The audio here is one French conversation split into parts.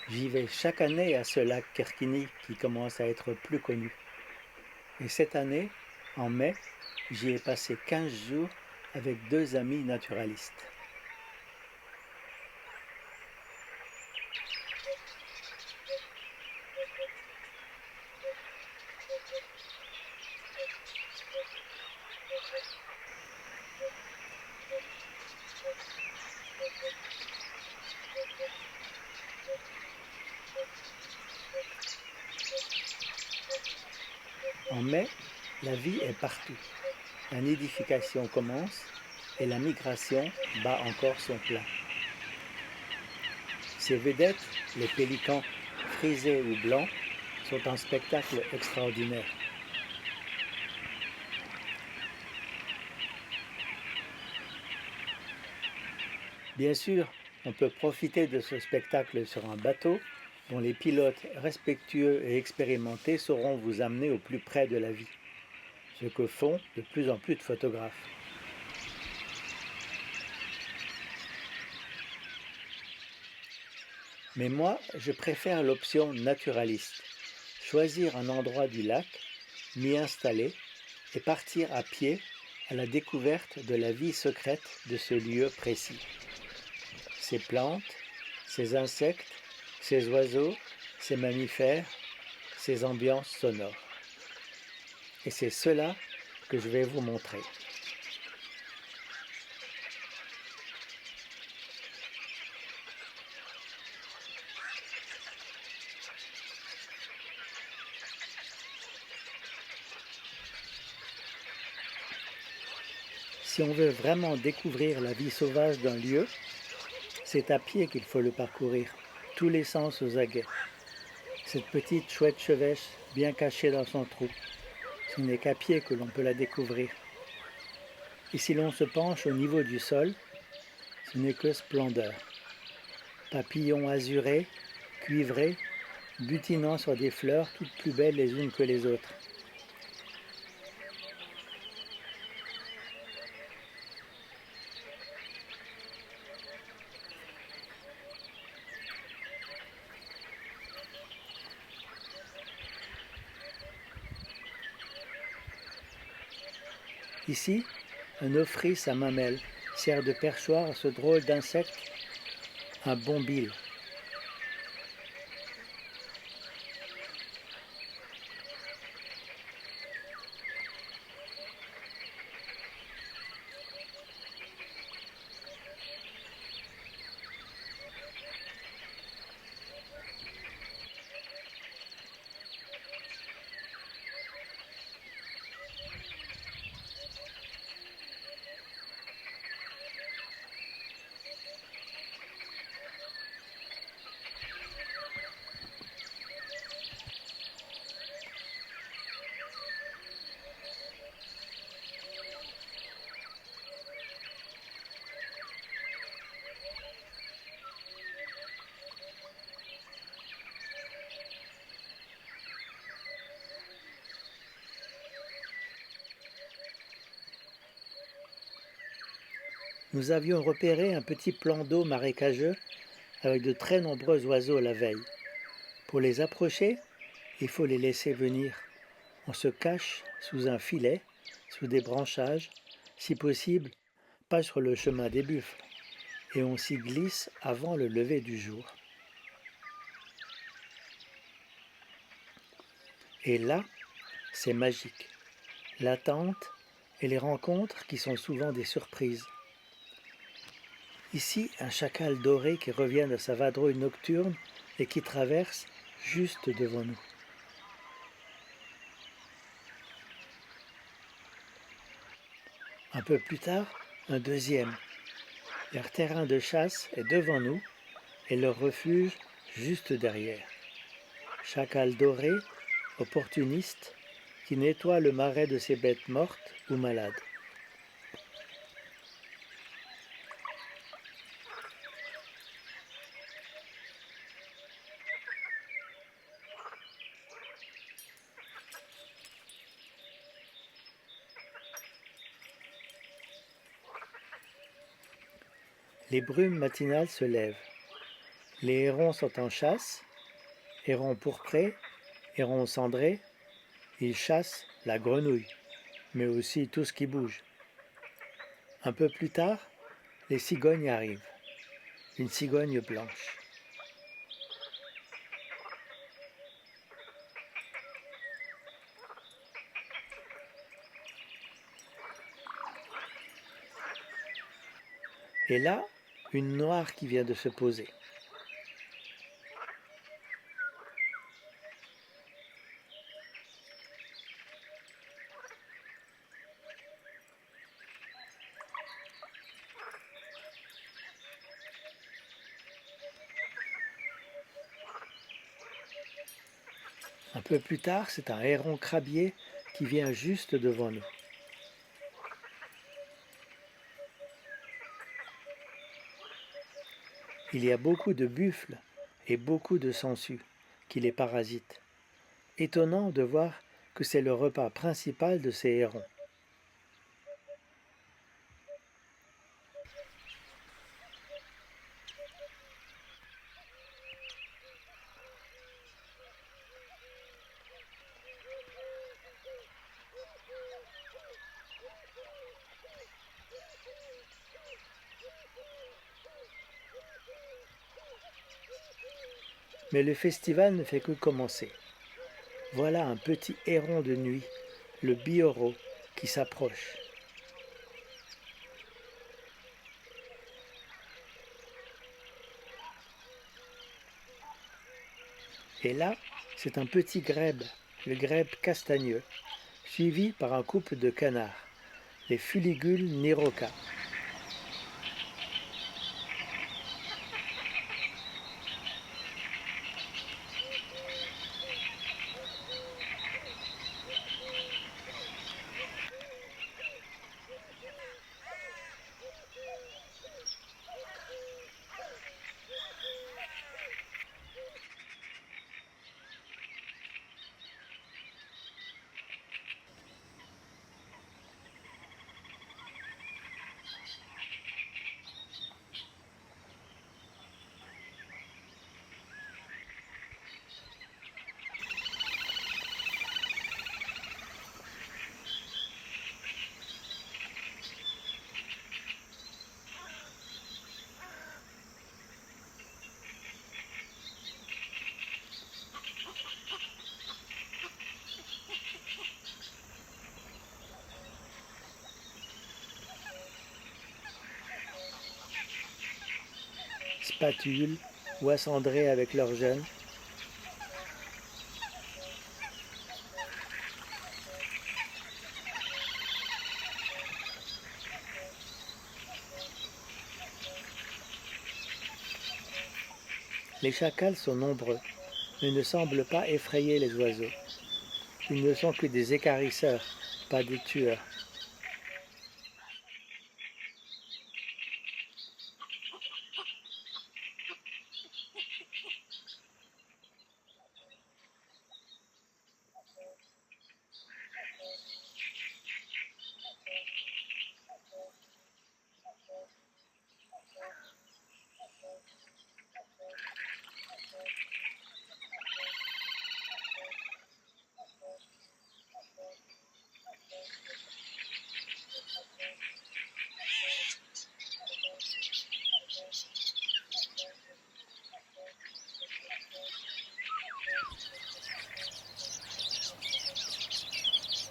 J'y vais chaque année à ce lac Kerkini qui commence à être plus connu. Et cette année, en mai, j'y ai passé 15 jours avec deux amis naturalistes. En mai, la vie est partout. La nidification commence et la migration bat encore son plein. Ces vedettes, les pélicans frisés ou blancs, sont un spectacle extraordinaire. Bien sûr, on peut profiter de ce spectacle sur un bateau dont les pilotes respectueux et expérimentés sauront vous amener au plus près de la vie, ce que font de plus en plus de photographes. Mais moi, je préfère l'option naturaliste, choisir un endroit du lac, m'y installer et partir à pied à la découverte de la vie secrète de ce lieu précis. Ces plantes, ces insectes, ces oiseaux, ces mammifères, ces ambiances sonores. Et c'est cela que je vais vous montrer. Si on veut vraiment découvrir la vie sauvage d'un lieu, c'est à pied qu'il faut le parcourir, tous les sens aux aguets. Cette petite chouette chevêche bien cachée dans son trou, ce n'est qu'à pied que l'on peut la découvrir. Et si l'on se penche au niveau du sol, ce n'est que splendeur. Papillons azurés, cuivrés, butinant sur des fleurs toutes plus belles les unes que les autres. Ici, un ophrys à mamelles sert de perchoir à ce drôle d'insecte, un bombyle. Nous avions repéré un petit plan d'eau marécageux avec de très nombreux oiseaux la veille. Pour les approcher, il faut les laisser venir. On se cache sous un filet, sous des branchages, si possible, pas sur le chemin des buffles, et on s'y glisse avant le lever du jour. Et là, c'est magique. L'attente et les rencontres qui sont souvent des surprises. Ici, un chacal doré qui revient de sa vadrouille nocturne et qui traverse juste devant nous. Un peu plus tard, un deuxième. Leur terrain de chasse est devant nous et leur refuge juste derrière. Chacal doré, opportuniste, qui nettoie le marais de ses bêtes mortes ou malades. Les brumes matinales se lèvent. Les hérons sont en chasse, hérons pourprés, hérons cendrés, ils chassent la grenouille, mais aussi tout ce qui bouge. Un peu plus tard, les cigognes arrivent, une cigogne blanche. Et là, une noire qui vient de se poser. Un peu plus tard, c'est un héron crabier qui vient juste devant nous. Il y a beaucoup de buffles et beaucoup de sangsues qui les parasitent. Étonnant de voir que c'est le repas principal de ces hérons. Mais le festival ne fait que commencer. Voilà un petit héron de nuit, le bioro, qui s'approche. Et là, c'est un petit grèbe, le grèbe castagneux, suivi par un couple de canards, les fuligules niroca. Spatules ou acendrés avec leurs jeunes. Les chacals sont nombreux, mais ne semblent pas effrayer les oiseaux. Ils ne sont que des écarisseurs, pas des tueurs.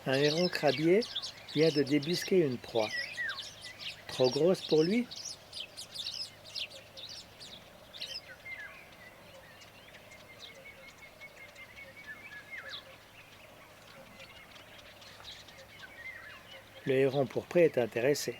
Un héron crabier vient de débusquer une proie. Trop grosse pour lui? Le héron pourpré est intéressé.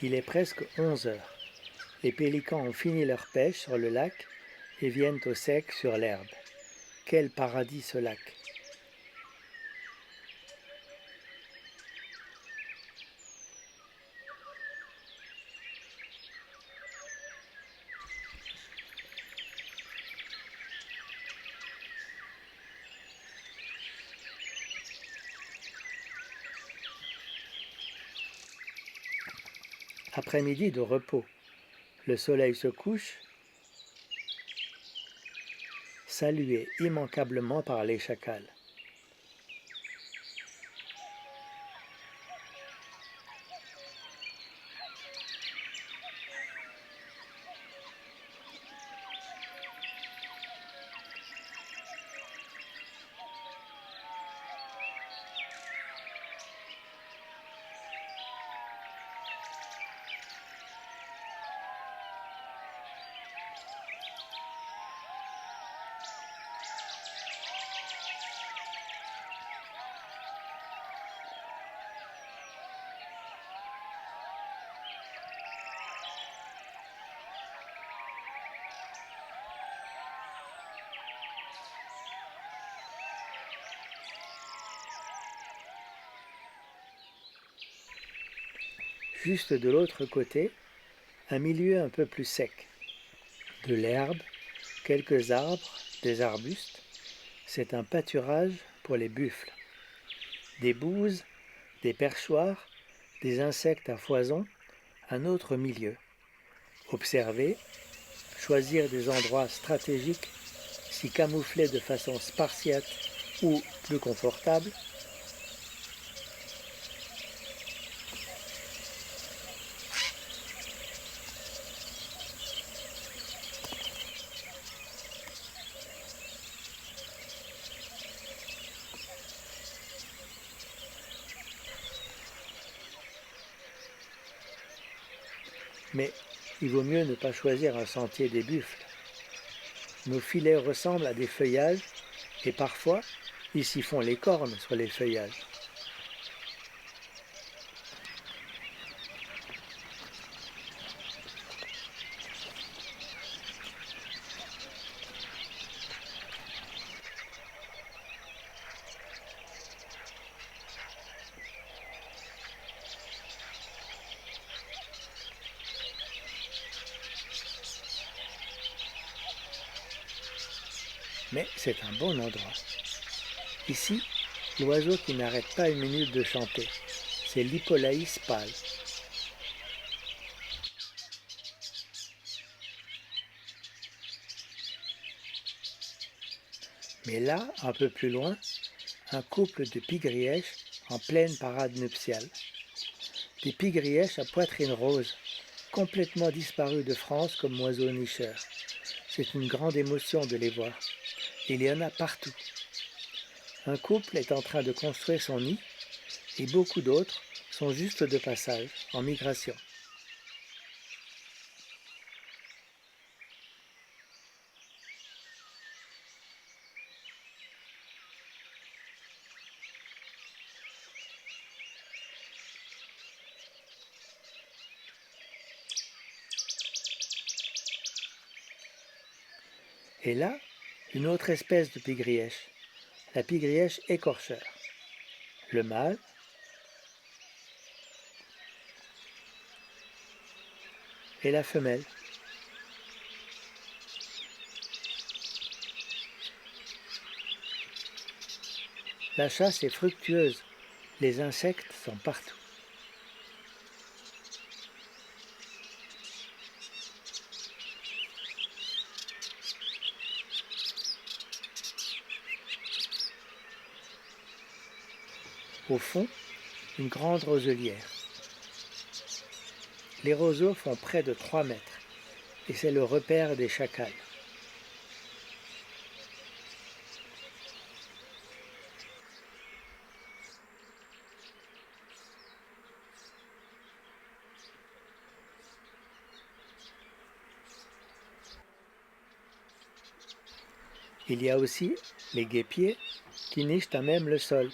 Il est presque 11 heures. Les pélicans ont fini leur pêche sur le lac et viennent au sec sur l'herbe. Quel paradis ce lac! Après-midi de repos. Le soleil se couche, salué immanquablement par les chacals. Juste de l'autre côté, un milieu un peu plus sec. De l'herbe, quelques arbres, des arbustes. C'est un pâturage pour les buffles. Des bouses, des perchoirs, des insectes à foison, un autre milieu. Observer, choisir des endroits stratégiques, s'y camoufler de façon spartiate ou plus confortable. Mais il vaut mieux ne pas choisir un sentier des buffles. Nos filets ressemblent à des feuillages et parfois ils s'y font les cornes sur les feuillages. Mais c'est un bon endroit. Ici, l'oiseau qui n'arrête pas une minute de chanter, c'est l'Hippolaïs pâle. Mais là, un peu plus loin, un couple de pigrièches en pleine parade nuptiale. Des pigrièches à poitrine rose, complètement disparus de France comme oiseaux nicheurs. C'est une grande émotion de les voir. Il y en a partout. Un couple est en train de construire son nid et beaucoup d'autres sont juste de passage, en migration. Et là, une autre espèce de pigrièche, la pigrièche écorcheur. Le mâle et la femelle. La chasse est fructueuse, les insectes sont partout. Au fond, une grande roselière. Les roseaux font près de 3 mètres et c'est le repère des chacals. Il y a aussi les guêpiers qui nichent à même le sol,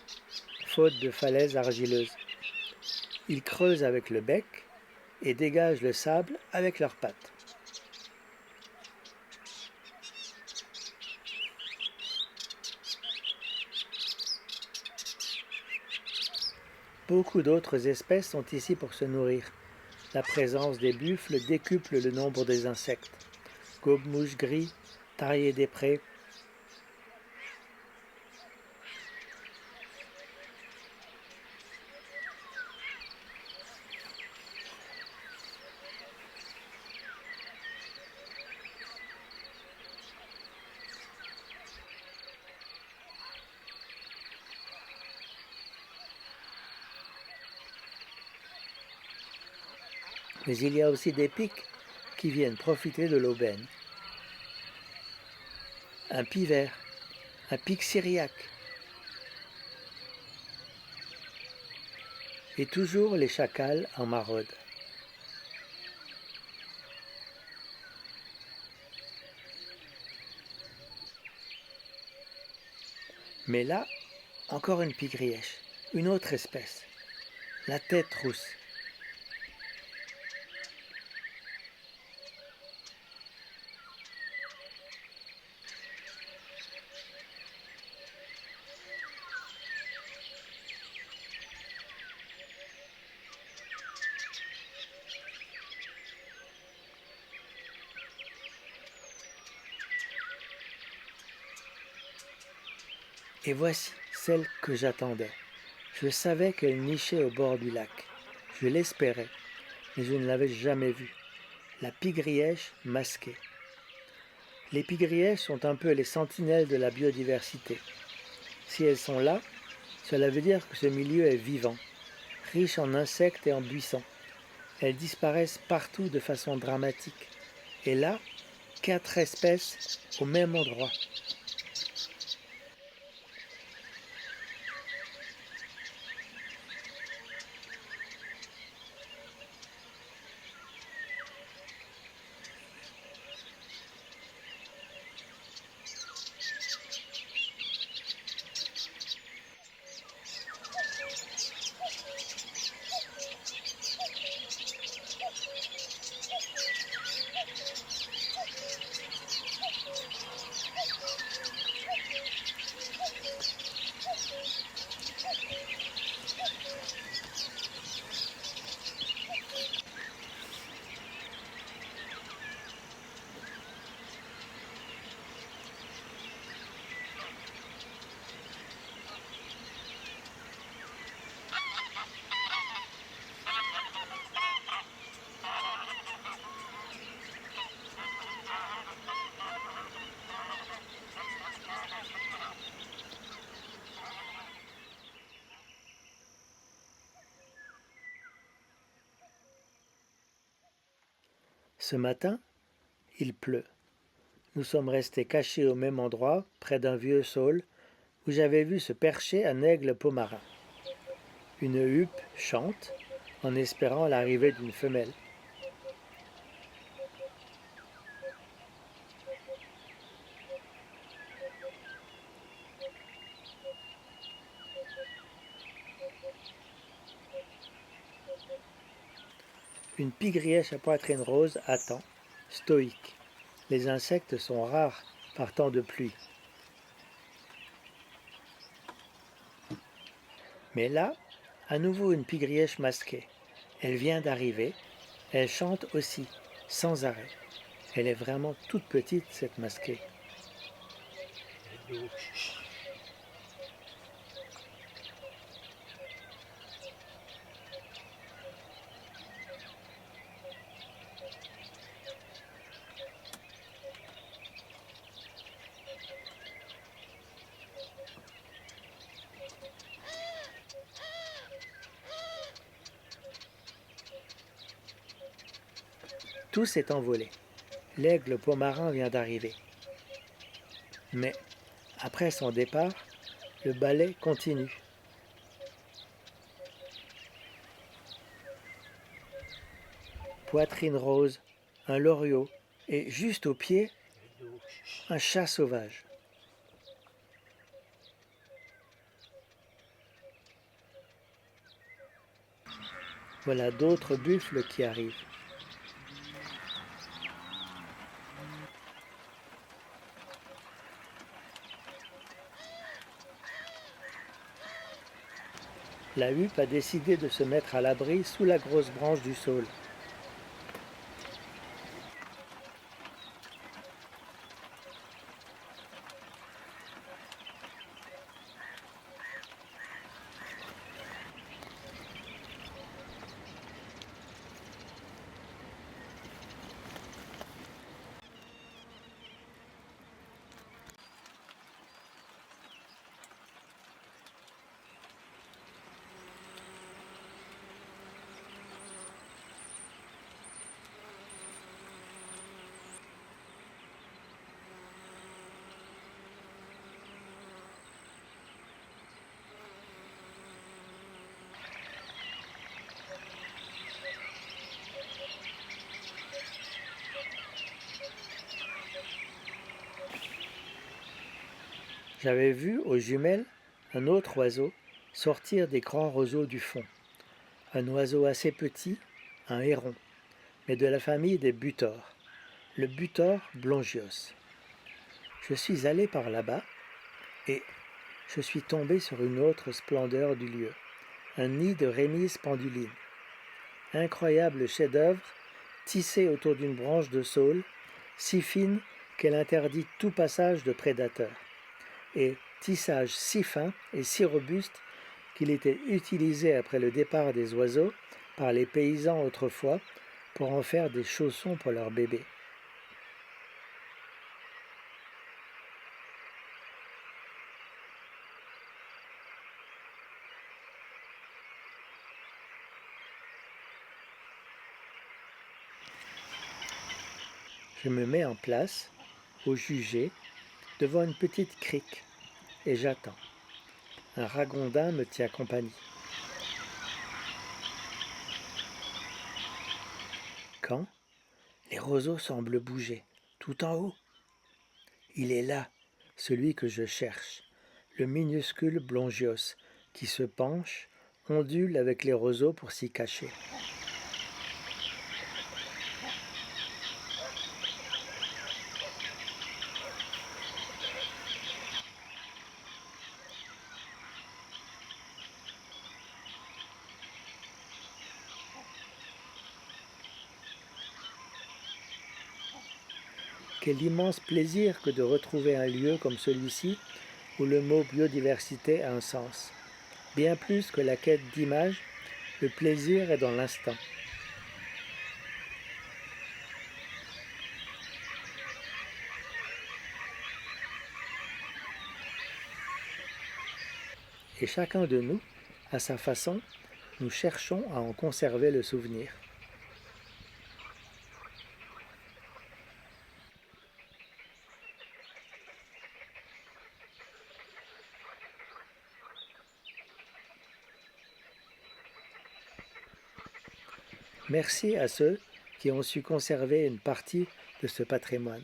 faute de falaises argileuses. Ils creusent avec le bec et dégagent le sable avec leurs pattes. Beaucoup d'autres espèces sont ici pour se nourrir. La présence des buffles décuple le nombre des insectes. Gobe-mouches gris, tariers des prés. Mais il y a aussi des pics qui viennent profiter de l'aubaine. Un pivert, un pic syriaque. Et toujours les chacals en maraude. Mais là, encore une pigrièche, une autre espèce, la tête rousse. Et voici celle que j'attendais. Je savais qu'elle nichait au bord du lac. Je l'espérais, mais je ne l'avais jamais vue. La pigrièche masquée. Les pigrièches sont un peu les sentinelles de la biodiversité. Si elles sont là, cela veut dire que ce milieu est vivant, riche en insectes et en buissons. Elles disparaissent partout de façon dramatique. Et là, 4 espèces au même endroit. Ce matin, il pleut. Nous sommes restés cachés au même endroit, près d'un vieux saule, où j'avais vu se percher un aigle pomarin. Une huppe chante, en espérant l'arrivée d'une femelle. Une pigrièche à poitrine rose attend, stoïque. Les insectes sont rares par temps de pluie. Mais là, à nouveau une pigrièche masquée. Elle vient d'arriver. Elle chante aussi, sans arrêt. Elle est vraiment toute petite, cette masquée. Tout s'est envolé. L'aigle pomarin vient d'arriver. Mais, après son départ, le ballet continue. Poitrine rose, un loriot et juste au pied, un chat sauvage. Voilà d'autres buffles qui arrivent. La huppe a décidé de se mettre à l'abri sous la grosse branche du saule. J'avais vu aux jumelles un autre oiseau sortir des grands roseaux du fond. Un oiseau assez petit, un héron, mais de la famille des butors, le butor blongios. Je suis allé par là-bas et je suis tombé sur une autre splendeur du lieu, un nid de rémises pendulines. Incroyable chef-d'œuvre, tissé autour d'une branche de saule, si fine qu'elle interdit tout passage de prédateurs, et tissage si fin et si robuste qu'il était utilisé après le départ des oiseaux par les paysans autrefois pour en faire des chaussons pour leurs bébés. Je me mets en place, au jugé, devant une petite crique, et j'attends. Un ragondin me tient compagnie. Quand les roseaux semblent bouger, tout en haut. Il est là, celui que je cherche, le minuscule blongios, qui se penche, ondule avec les roseaux pour s'y cacher. Quel immense plaisir que de retrouver un lieu comme celui-ci où le mot biodiversité a un sens. Bien plus que la quête d'images, le plaisir est dans l'instant. Et chacun de nous, à sa façon, nous cherchons à en conserver le souvenir. Merci à ceux qui ont su conserver une partie de ce patrimoine.